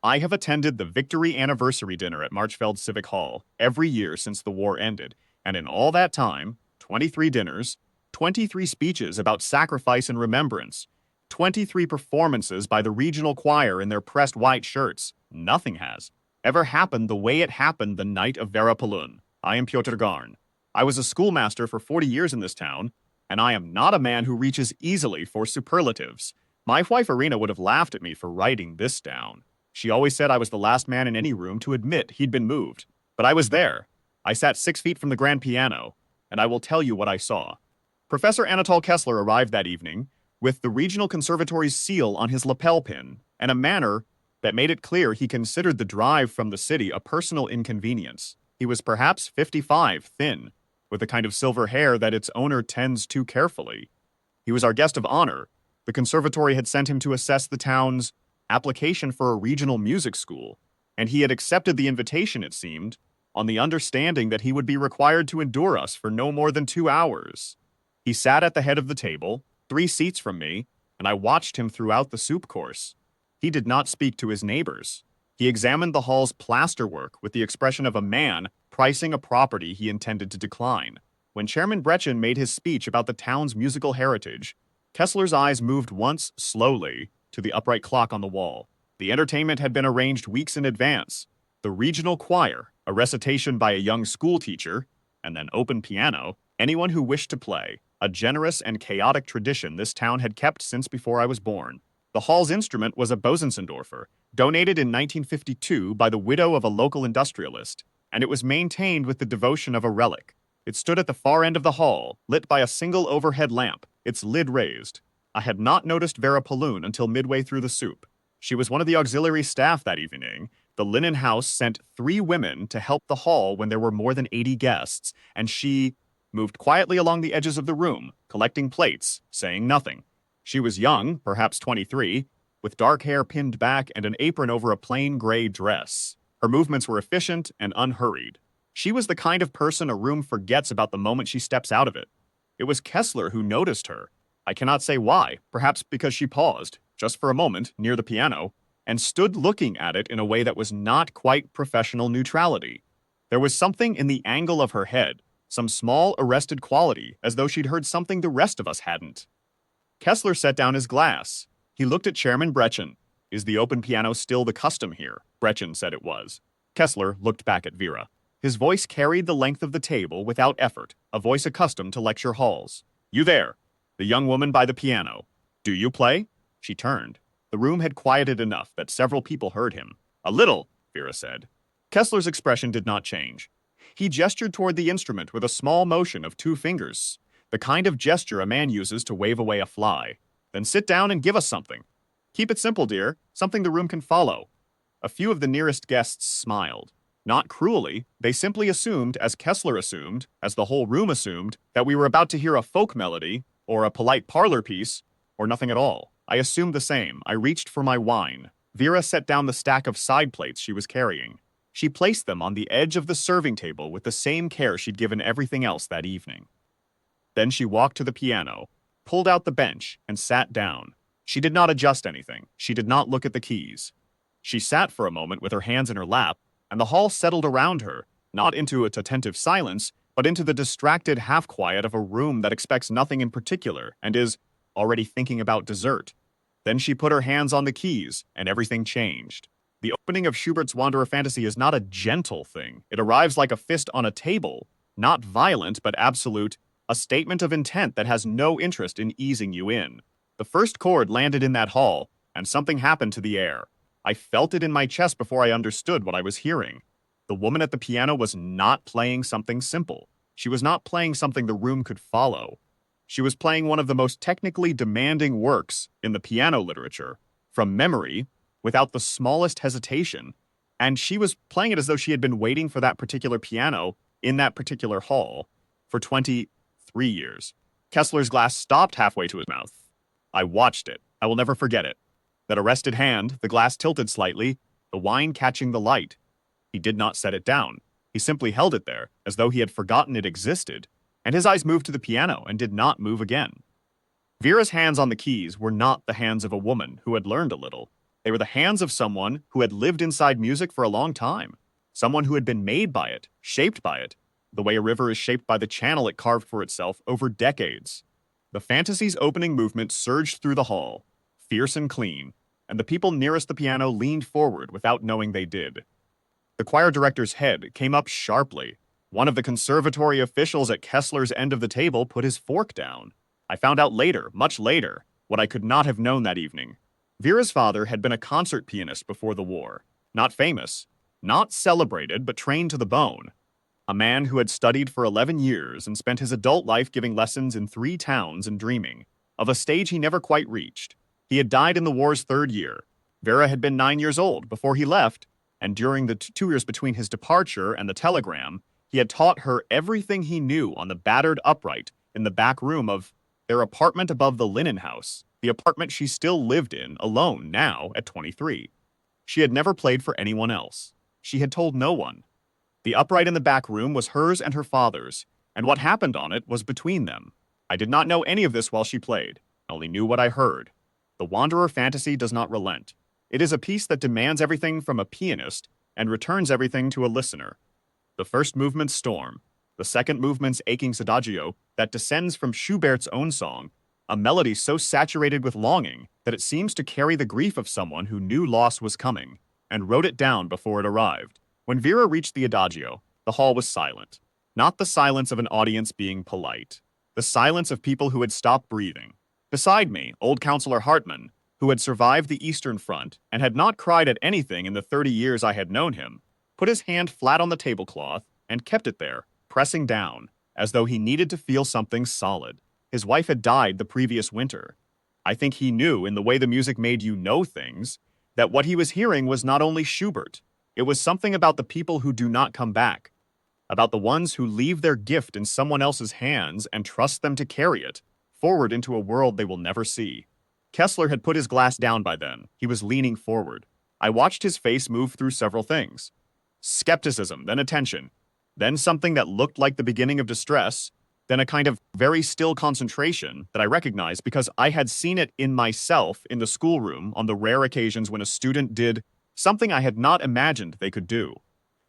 I have attended the Victory Anniversary Dinner at Marchfeld Civic Hall every year since the war ended, and in all that time, 23 dinners, 23 speeches about sacrifice and remembrance, 23 performances by the regional choir in their pressed white shirts, nothing has ever happened the way it happened the night of Vera Palun. I am Piotr Garn. I was a schoolmaster for 40 years in this town, and I am not a man who reaches easily for superlatives. My wife Irina would have laughed at me for writing this down. She always said I was the last man in any room to admit he'd been moved. But I was there. I sat 6 feet from the grand piano, and I will tell you what I saw. Professor Anatol Kessler arrived that evening with the Regional Conservatory's seal on his lapel pin and a manner that made it clear he considered the drive from the city a personal inconvenience. He was perhaps 55, thin, with the kind of silver hair that its owner tends too carefully. He was our guest of honor. The conservatory had sent him to assess the town's application for a regional music school, and he had accepted the invitation, it seemed, on the understanding that he would be required to endure us for no more than 2 hours. He sat at the head of the table, 3 seats from me, and I watched him throughout the soup course. He did not speak to his neighbors. He examined the hall's plasterwork with the expression of a man pricing a property he intended to decline. When Chairman Brechin made his speech about the town's musical heritage, Kessler's eyes moved once slowly to the upright clock on the wall. The entertainment had been arranged weeks in advance. The regional choir, a recitation by a young school teacher, and then open piano, anyone who wished to play, a generous and chaotic tradition this town had kept since before I was born. The hall's instrument was a Bosensendorfer, donated in 1952 by the widow of a local industrialist, and it was maintained with the devotion of a relic. It stood at the far end of the hall, lit by a single overhead lamp, its lid raised. I had not noticed Vera Palun until midway through the soup. She was one of the auxiliary staff that evening. The Linen House sent 3 women to help the hall when there were more than 80 guests, and she moved quietly along the edges of the room, collecting plates, saying nothing. She was young, perhaps 23, with dark hair pinned back and an apron over a plain gray dress. Her movements were efficient and unhurried. She was the kind of person a room forgets about the moment she steps out of it. It was Kessler who noticed her. I cannot say why, perhaps because she paused, just for a moment, near the piano, and stood looking at it in a way that was not quite professional neutrality. There was something in the angle of her head, some small arrested quality, as though she'd heard something the rest of us hadn't. Kessler set down his glass. He looked at Chairman Brechin. Is the open piano still the custom here? Brechin said it was. Kessler looked back at Vera. His voice carried the length of the table without effort, a voice accustomed to lecture halls. You there, the young woman by the piano. Do you play? She turned. The room had quieted enough that several people heard him. A little, Vera said. Kessler's expression did not change. He gestured toward the instrument with a small motion of 2 fingers, the kind of gesture a man uses to wave away a fly. Then sit down and give us something. Keep it simple, dear, something the room can follow. A few of the nearest guests smiled. Not cruelly, they simply assumed, as Kessler assumed, as the whole room assumed, that we were about to hear a folk melody, or a polite parlor piece, or nothing at all. I assumed the same. I reached for my wine. Vera set down the stack of side plates she was carrying. She placed them on the edge of the serving table with the same care she'd given everything else that evening. Then she walked to the piano, pulled out the bench, and sat down. She did not adjust anything. She did not look at the keys. She sat for a moment with her hands in her lap, and the hall settled around her, not into its attentive silence, but into the distracted half-quiet of a room that expects nothing in particular and is already thinking about dessert. Then she put her hands on the keys, and everything changed. The opening of Schubert's Wanderer Fantasy is not a gentle thing. It arrives like a fist on a table, not violent but absolute, a statement of intent that has no interest in easing you in. The first chord landed in that hall, and something happened to the air. I felt it in my chest before I understood what I was hearing. The woman at the piano was not playing something simple. She was not playing something the room could follow. She was playing one of the most technically demanding works in the piano literature, from memory, without the smallest hesitation, and she was playing it as though she had been waiting for that particular piano in that particular hall for 23 years. Kessler's glass stopped halfway to his mouth. I watched it. I will never forget it. That arrested hand, the glass tilted slightly, the wine catching the light. He did not set it down. He simply held it there, as though he had forgotten it existed, and his eyes moved to the piano and did not move again. Vera's hands on the keys were not the hands of a woman who had learned a little. They were the hands of someone who had lived inside music for a long time, someone who had been made by it, shaped by it, the way a river is shaped by the channel it carved for itself over decades. The fantasy's opening movement surged through the hall, fierce and clean, and the people nearest the piano leaned forward without knowing they did. The choir director's head came up sharply. One of the conservatory officials at Kessler's end of the table put his fork down. I found out later, much later, what I could not have known that evening. Vera's father had been a concert pianist before the war. Not famous, not celebrated, but trained to the bone. A man who had studied for 11 years and spent his adult life giving lessons in 3 towns and dreaming of a stage he never quite reached. He had died in the war's 3rd year. Vera had been 9 years old before he left, and during the 2 years between his departure and the telegram, he had taught her everything he knew on the battered upright in the back room of their apartment above the linen house, the apartment she still lived in, alone now at 23. She had never played for anyone else. She had told no one. The upright in the back room was hers and her father's, and what happened on it was between them. I did not know any of this while she played. I only knew what I heard. The Wanderer fantasy does not relent. It is a piece that demands everything from a pianist and returns everything to a listener. The first movement's storm, the second movement's aching adagio that descends from Schubert's own song, a melody so saturated with longing that it seems to carry the grief of someone who knew loss was coming and wrote it down before it arrived. When Vera reached the adagio, the hall was silent. Not the silence of an audience being polite. The silence of people who had stopped breathing. Beside me, old Counselor Hartman, who had survived the Eastern Front and had not cried at anything in the 30 years I had known him, put his hand flat on the tablecloth and kept it there, pressing down, as though he needed to feel something solid. His wife had died the previous winter. I think he knew, in the way the music made you know things, that what he was hearing was not only Schubert. It was something about the people who do not come back, about the ones who leave their gift in someone else's hands and trust them to carry it forward into a world they will never see. Kessler had put his glass down by then. He was leaning forward. I watched his face move through several things. Skepticism, then attention, then something that looked like the beginning of distress, then a kind of very still concentration that I recognized because I had seen it in myself in the schoolroom on the rare occasions when a student did something I had not imagined they could do.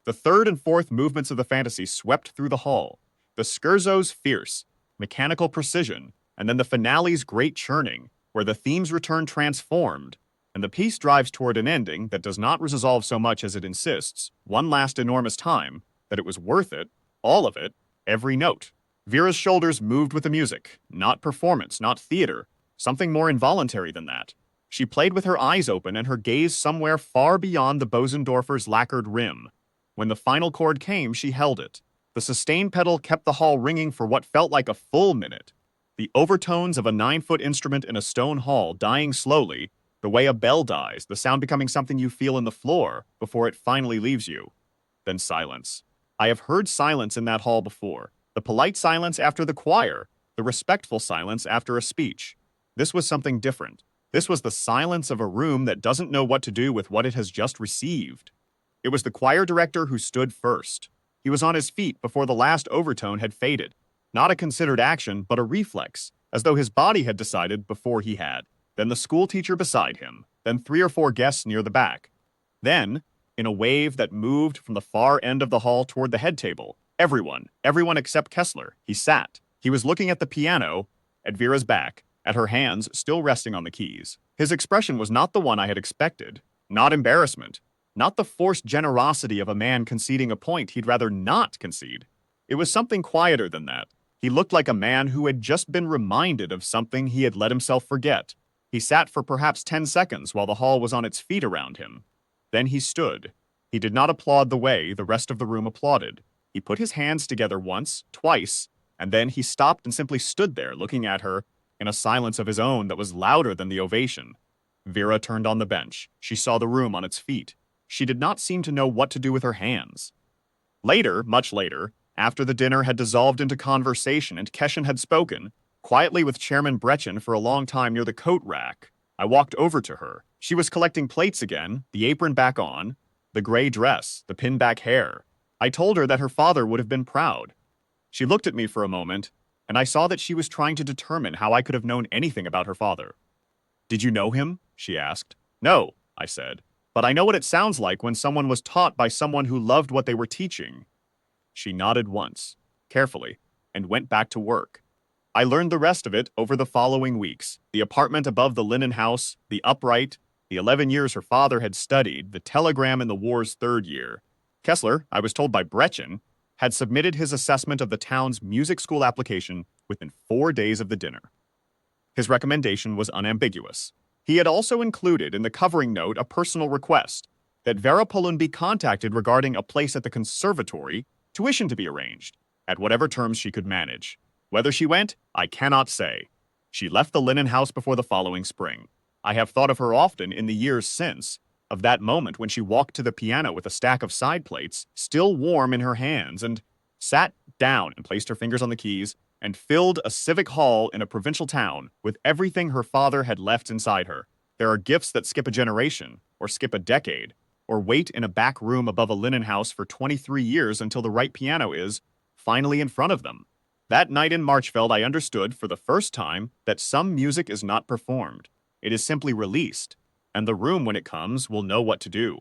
The third and fourth movements of the fantasy swept through the hall. The scherzo's fierce, mechanical precision, and then the finale's great churning, where the themes return transformed, and the piece drives toward an ending that does not resolve so much as it insists, one last enormous time, that it was worth it, all of it, every note. Vera's shoulders moved with the music, not performance, not theater, something more involuntary than that. She played with her eyes open and her gaze somewhere far beyond the Bosendorfer's lacquered rim. When the final chord came, she held it. The sustain pedal kept the hall ringing for what felt like a full minute. The overtones of a 9-foot instrument in a stone hall dying slowly, the way a bell dies, the sound becoming something you feel in the floor before it finally leaves you. Then silence. I have heard silence in that hall before. The polite silence after the choir, the respectful silence after a speech. This was something different. This was the silence of a room that doesn't know what to do with what it has just received. It was the choir director who stood first. He was on his feet before the last overtone had faded. Not a considered action, but a reflex, as though his body had decided before he had. Then the school teacher beside him, then 3 or 4 guests near the back. Then, in a wave that moved from the far end of the hall toward the head table, everyone except Kessler, he sat. He was looking at the piano, at Vera's back, at her hands still resting on the keys. His expression was not the one I had expected, not embarrassment, not the forced generosity of a man conceding a point he'd rather not concede. It was something quieter than that. He looked like a man who had just been reminded of something he had let himself forget. He sat for perhaps 10 seconds while the hall was on its feet around him. Then he stood. He did not applaud the way the rest of the room applauded. He put his hands together once, twice, and then he stopped and simply stood there looking at her in a silence of his own that was louder than the ovation. Vera turned on the bench. She saw the room on its feet. She did not seem to know what to do with her hands. Later, much later, after the dinner had dissolved into conversation and Keshen had spoken, quietly with Chairman Brechen for a long time near the coat rack, I walked over to her. She was collecting plates again, the apron back on, the gray dress, the pin-back hair. I told her that her father would have been proud. She looked at me for a moment, and I saw that she was trying to determine how I could have known anything about her father. "Did you know him?" she asked. "No," I said, but I know what it sounds like when someone was taught by someone who loved what they were teaching. She nodded once, carefully, and went back to work. I learned the rest of it over the following weeks. The apartment above the linen house, the upright, the 11 years her father had studied, the telegram in the war's third year. Kessler, I was told by Bretchen, had submitted his assessment of the town's music school application within 4 days of the dinner. His recommendation was unambiguous. He had also included in the covering note a personal request that Vera Pullen be contacted regarding a place at the conservatory, tuition to be arranged, at whatever terms she could manage. Whether she went, I cannot say. She left the linen house before the following spring. I have thought of her often in the years since, of that moment when she walked to the piano with a stack of side plates, still warm in her hands, and sat down and placed her fingers on the keys, and filled a civic hall in a provincial town with everything her father had left inside her. There are gifts that skip a generation, or skip a decade, or wait in a back room above a linen house for 23 years until the right piano is finally in front of them. That night in Marchfeld, I understood for the first time that some music is not performed. It is simply released, and the room, when it comes, will know what to do.